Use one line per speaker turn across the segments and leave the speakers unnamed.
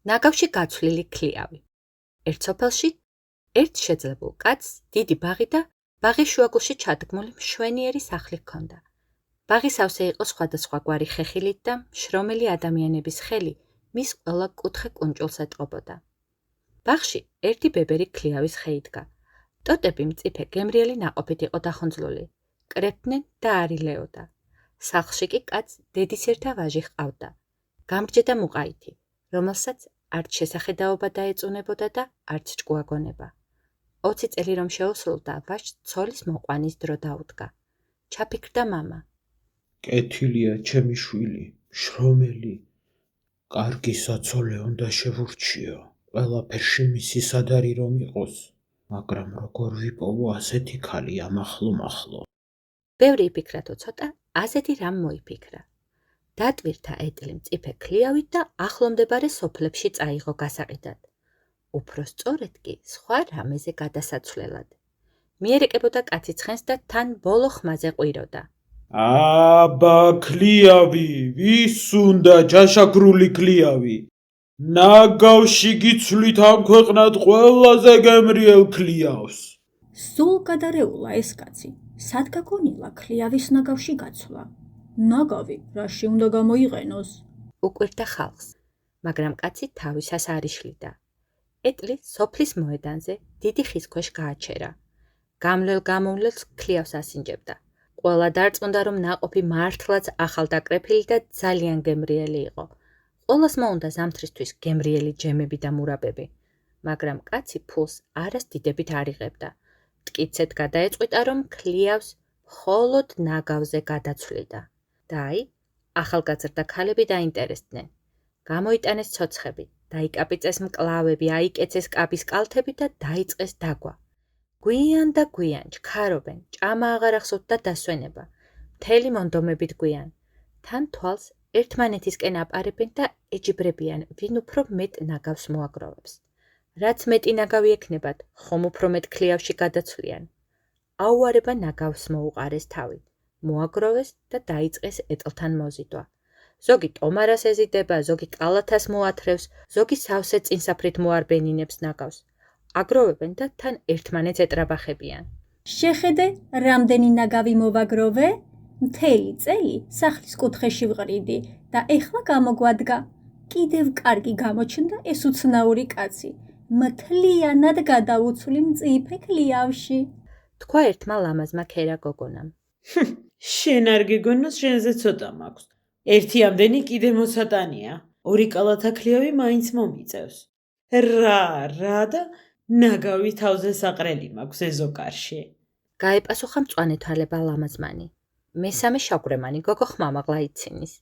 ნაგავში გაცვლილი ქლიავი. ერთ სოფელში ერთ შეძლებულ კაცს დიდი ბაღი და ბაღის შუაგულში ჩადგმული მშვენიერი სახლი ჰქონდა. ბაღი სავსე იყო სხვადასხვაგვარი ხეხილით და შრომელი ადამიანების ხელი მის ყველა კუთხე კუნჭულს ეტყობოდა. ბაღში ერთი ბებერი ქლიავის ხე იდგა. ტოტები მწიფე გემრიელი ნაყოფით იყო დახონძლული, კრეფდნენ და არილეოდა. სახლში კი კაცს დედისერთა ვაჟი ჰყავდა, გამრჯე და მუყაითი, რომელსაც არც შესახედაობა დაეწუნებოდა და არც ჭკუაგონება. 20 წელი რომ შეუსრულდა, ვაჟს ცოლის მოყვანის დრო დაუდგა. ჩაფიქრდა მამა.
კეთილია ჩემი შვილი, შრომელი. კარგი საცოლე უნდა შევურჩიო, ყველაფერში მისი სადარი რომ იყოს, მაგრამ როგორ ვიპოვო ასეთი ქალი ამახლო-მახლო.
ბევრი იფიქრათო ცოტა, ასეთი რამ მოიფიქრა. დატვირთა ეტლი მწიფე ქლიავით და ახლომდებარე სოფლებში წაიღო გასაყიდად. უფრო სწორედ კი სხვა რამეზე გადასაცვლელად. მიერეკებოდა კაცი ცხენს და თან ბოლო ხმაზე ყვიროდა.
აბა ქლიავი, ვის უნდა ჯაშაკრული ქლიავი? ნაგავში გიცვლით ამ ქვეყნად ყველაზე გემრიელ ქლიავს.
სულ გადარეულა ეს კაცი, სად გაგონილა ქლიავის ნაგავში გაცვლა? ნაგავი რაში უნდა გამოიყენოს?
უყვირდა ხალხს, მაგრამ კაცი თავისას არ იშლიდა. ეტლი სოფლის მოედანზე დიდი ხის ქვეშ გააჩერა. გამლელ-გამოვლელს ქლიავს ასინჯებდა. ყველა დარწმუნდა, რომ ნაყოფი მართლაც ახალდაკრეფილი და ძალიან გემრიელი იყო. ყველას მოუნდა ზამთრისთვის გემრიელი ჯემები და მურაბები, მაგრამ კაცი ფულს არას დიდებით არ იღებდა. მტკიცედ გადაეწყვიტა, რომ ქლიავს მხოლოდ ნაგავზე გადაცვლიდა. და აი, ახალგაზრდა ქალები დაინტერესდნენ. გამოიტანეს ცოცხები, დაიკაპიწეს მკლავები, აიკეცეს კაბის კალთები და დაიწყეს დაგვა. გვიან და გვიან ჩქარობენ, ჭამა აღარ ახსოვთ და დასვენება. მთელი მონდომებით გვიან. თან თვალს ერთმანეთისკენ აპარებენ და ეჯიბრებიან, ვინ უფრო მეტ ნაგავს მოაგროვებს. რაც მეტი ნაგავი ექნებათ, ხომ უფრო მეტ ქლიავში გადაცვლიან. აუარება ნაგავს მოუყარეს თავი, მოაგროვეს და დაიწყეს ეტლთან მოზიდვა. ზოგი ტომარას ეზიდება, ზოგი კალათას მოათრევს, ზოგი სავსე წინსაფრით მოარბენინებს ნაგავს. აგროვებენ და თან ერთმანეთს ეტრაბახებიან.
შეხედე, რამდენი ნაგავი მოვაგროვე? მთელი წელი სახლის კუთხეში ვყრიდი და ეხლა გამოგვადგა. კიდევ კარგი გამოჩნდა ეს უცნაური კაცი. მთლიანად გადაუცვლი მწიფე ქლიავში.
თქვა ერთმა ლამაზმა ქერა გოგონამ.
შენ არ გეგონოს, შენზე ცოტა მაქვს. ერთი ამდენი კიდე მოსატანია. ორი კალათა ქლიავი მაინც მომიწევს. რა და ნაგავი თავზე საყრელი მაქვს ეზოკარში.
გაეპასუხა მწვანე თვალება ლამაზმანი. მესამე შაგვრემანი გოგო ხმამაღლა იცინის.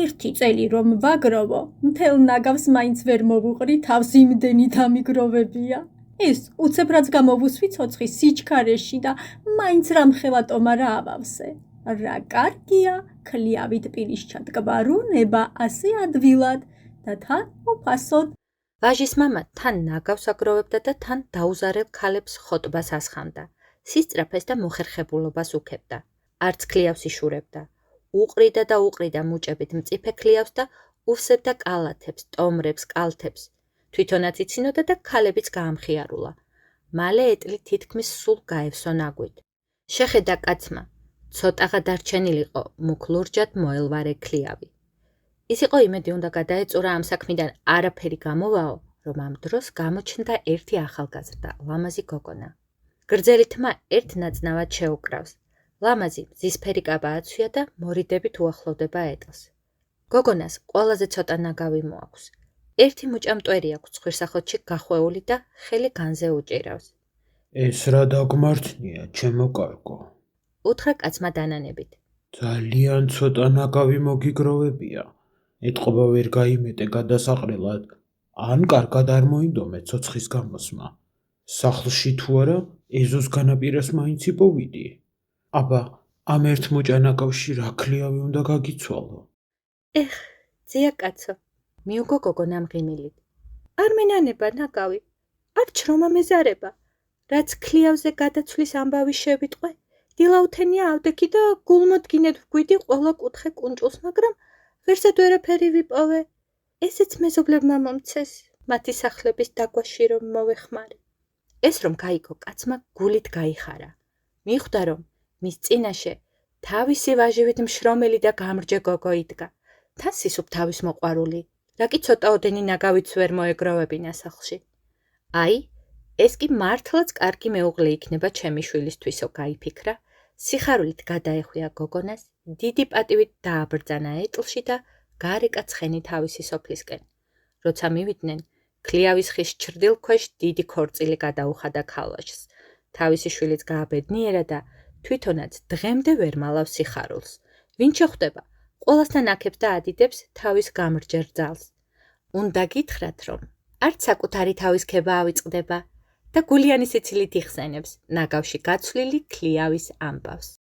ერთი წელი რომ ვაგროვო, მთელ ნაგავს მაინც ვერ მოვუყრი, თავს იმდენით ამიგროვებია. ეს უცებ რაც გამოვუსვი ცოცხი სიჩქარეში და მაინც რამხელა ტომარა ავავსე. რა კარგია, ქლიავით პირის ჩადგბარულება ასე ადვილად და თან უფასოდ.
ვაჟის მამა თან ნაგავს აგროვებდა და თან დაუზარელ ქალებს ხოტბას ასხამდა. სისწრაფეს და მოხერხებულობას უქებდა. არც ქლიავს იშურებდა. უყრიდა და უყრიდა მუჭებით მწიფე ქლიავს და უსებდა კალათებს, ტომრებს, კალთებს. თვითონაც იცინოდა და ქალებიც გაამხიარულა. მალე ეტლი თითქმის სულ გაევსო ნაგვით. შეხედა კაცმა, ცოტაღა დარჩენილიყო მუქ ლურჯად მოელვარე ქლიავი. ის იყო იმედი უნდა გადაეწურა ამ საქმიდან არაფერი გამოვაო, რომ ამ დროს გამოჩნდა ერთი ახალგაზრდა, ლამაზი გოგონა. გრძელი თმა ერთ ნაწნავად შეუკრავს. ლამაზი მზისფერი კაბა აცვია და მორიდებით უახლოვდება ეტლს. გოგონას ყველაზე ცოტა ნაგავი მოაქვს. ერთი მუჭა მტვერი აქვს ცხვირსახოთში გახვეული და ხელი განზე უჭირავს.
ეს რა დაგმართნია, ჩემო კარგო?
უთხრა კაცმა დანანებით.
ძალიან ცოტა ნაგავი მოგიგროვებია. ეტყობა ვერ გაიმეტე გადასაყრელად, ან კარგად არ მოინდომე ცოცხის გამოსმა. სახლში თუ არა, ეზოს განაპირას მაინც იპოვიდი. აბა, ამ ერთ მუჭა ნაგავში რა ქლიავი უნდა გაგიცვალო?
ძია კაცო, მიუგო გოგონა მღიმილით. არ მენანება ნაგავი, არ ჩრომა მეზარება. რაც ქლიავზე გადაცვლის ამბავი შევიტყვე, დილაუთენია ავდექი და გულმოდგინედ ვგვიდი ყველა კუთხე კუნჭულს, მაგრამ ვერსად ვერაფერი ვიპოვე. ესეც მეზობლებმა მომცეს. მათი სახლების დაგვაში რომ მოვეხმარე. ეს რომ გაიგო კაცმა გულით გაიხარა. მიხვდა რომ მის წინაშე თავისი ვაჟივით მშრომელი და გამრჯე გოგო იდგა. თან სისუფ თავის მოყვარული, რა კი ცოტაოდენი ნაგავიც ვერ მოეგროვებინა სახლში. აი, ეს კი მართლაც კარგი მეუღლე იქნება ჩემი შვილისთვისო გაიფიქრა, სიხარულით გადაეხვია გოგონას, დიდი პატივით დააბრძანა ეტლში და გარეკა ცხენი თავისი სოფლისკენ. როცა მივიდნენ, ქლიავის ხის ჩრდილ ქვეშ დიდი ქორწილი გადაუხადა ქალვაშს. თავისი შვილიც გააბედნიერა და თვითონაც დღემდე ვერ მალავს სიხარულს. ვინ შეხვდება, ყველასთან აქებს და ადიდებს თავის გამრჯერ ძალს. უნდა გითხრათ, რომ არც საკუთარი თავის ქება ავიწყდება და გულიანი სიცილით იხსენებს ნაგავში გაცვლილი ქლიავის ამბავს.